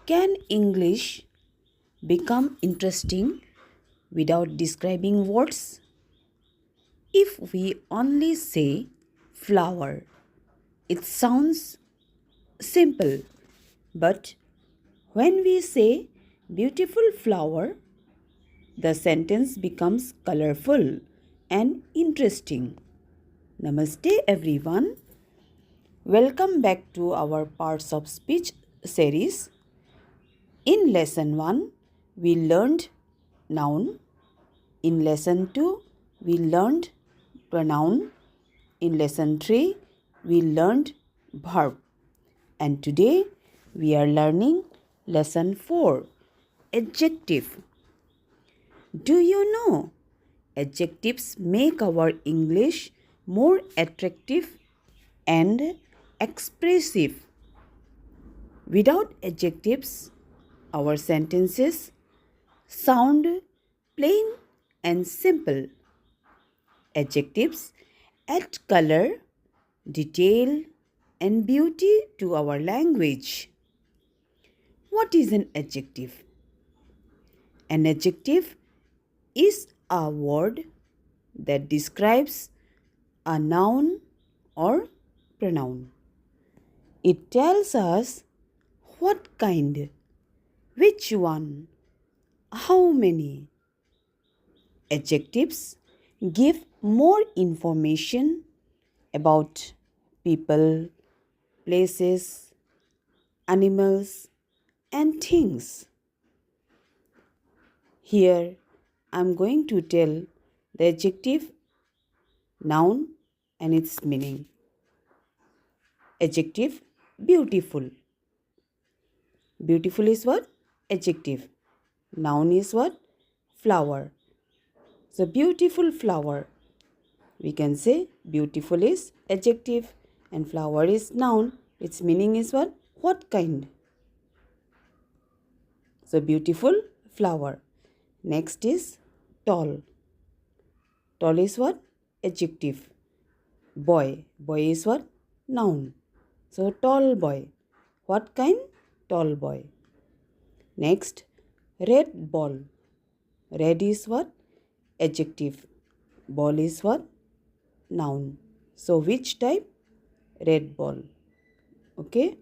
Can English become interesting without describing words? If we only say flower, it sounds simple, but when we say beautiful flower, the sentence becomes colorful and interesting. Namaste, everyone. Welcome back to our Parts of Speech series. In lesson 1, we learned noun. In lesson 2, we learned pronoun. In lesson 3, we learned verb. And today, we are learning lesson 4, adjective. Do you know? Adjectives make our English more attractive and expressive. Without adjectives, our sentences sound plain and simple. Adjectives add color, detail, and beauty to our language. What is an adjective? An adjective is a word that describes a noun or pronoun. It tells us what kind, which one, how many. Adjectives give more information about people, places, animals, and things. Here I am going to tell the adjective, noun, and its meaning. Adjective, beautiful. Beautiful is what? Adjective. Noun is what? Flower. So beautiful flower. We can say beautiful is adjective and flower is noun. Its meaning is what? What kind? So beautiful flower. Next is tall. Tall is what? Adjective. Boy. Boy is what? Noun. So tall boy. What kind? Tall boy. Next, red ball. Red is what? Adjective. Ball is what? Noun. So which type? Red ball. Okay.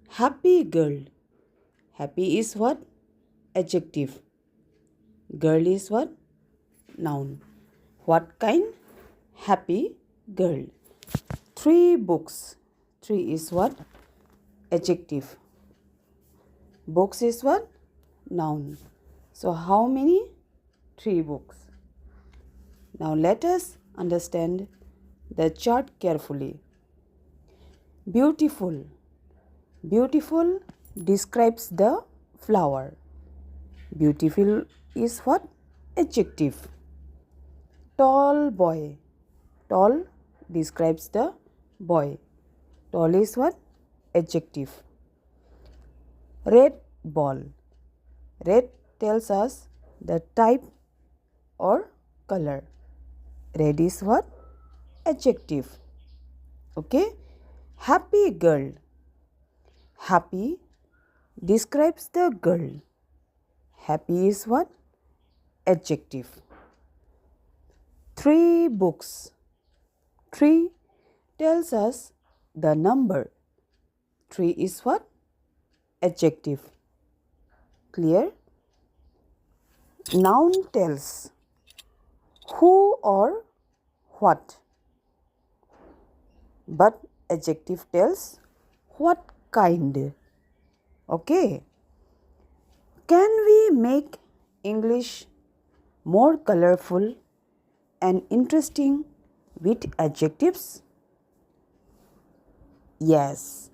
Happy girl. Happy is what? Adjective. Girl is what? Noun. What kind? Happy girl. 3 books. 3 is what? Adjective. Books is what? Noun. So how many? 3 books. Now let us understand the chart carefully. Beautiful. Beautiful describes the flower. Beautiful is what? Adjective. Tall boy. Tall describes the boy. Tall is what? Adjective. Red ball. Red tells us the type or color. Red is what? Adjective. Okay. Happy girl. Happy describes the girl. Happy is what? Adjective. 3 books. 3 tells us the number. 3 is what? Adjective. Clear? Noun tells who or what, but adjective tells what kind. Okay. Can we make English more colorful and interesting with adjectives? Yes.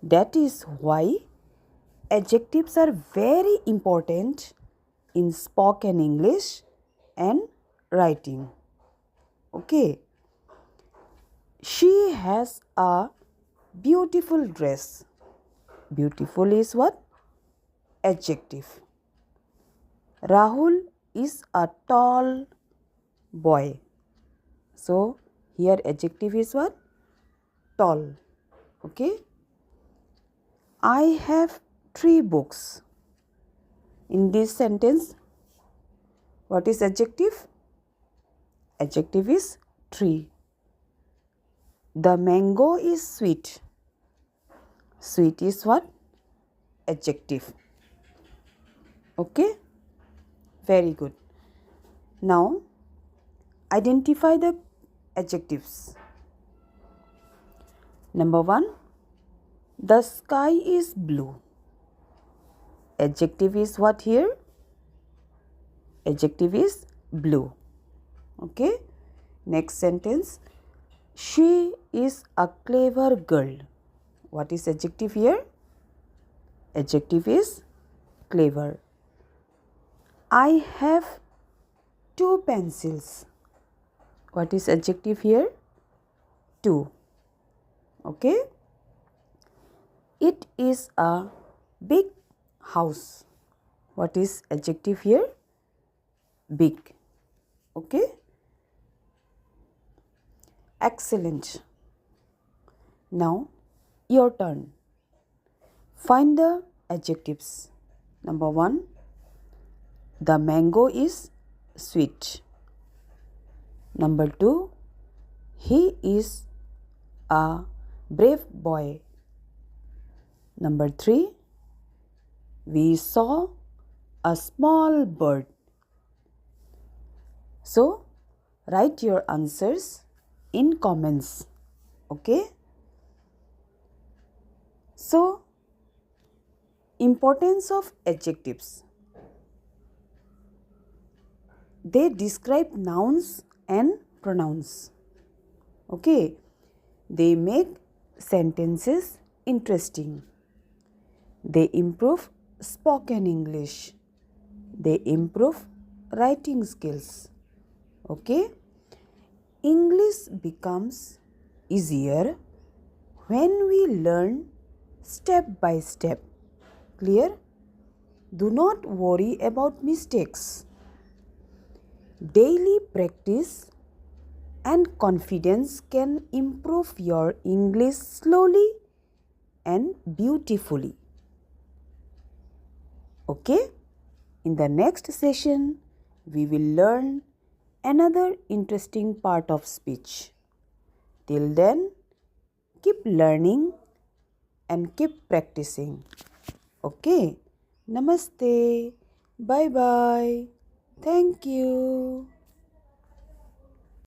That is why adjectives are very important in spoken English and writing. Okay. She has a beautiful dress. Beautiful is what? Adjective. Rahul is a tall boy. So here adjective is what? Tall. Okay. I have 3 books. In this sentence, what is adjective? Adjective is 3. The mango is sweet. Sweet is what? Adjective. Okay? Very good. Now, identify the adjectives. Number 1, the sky is blue. Adjective is what here? Adjective is blue. Okay? Next sentence, she is a clever girl. What is adjective here? Adjective is clever. I have 2 pencils. What is adjective here? 2. Okay? It is a big house. What is adjective here? Big. Okay? Excellent. Now, your turn. Find the adjectives. Number 1, the mango is sweet. Number 2, he is a brave boy. Number 3, we saw a small bird. So, write your answers in comments. Okay? So, importance of adjectives. They describe nouns and pronouns. Okay? They make sentences interesting. They improve spoken English. They improve writing skills. Okay? English becomes easier when we learn step by step. Clear? Do not worry about mistakes. Daily practice and confidence can improve your English slowly and beautifully. Okay? In the next session, we will learn another interesting part of speech. Till then, keep learning and keep practicing. Okay? Namaste. Bye bye. Thank you.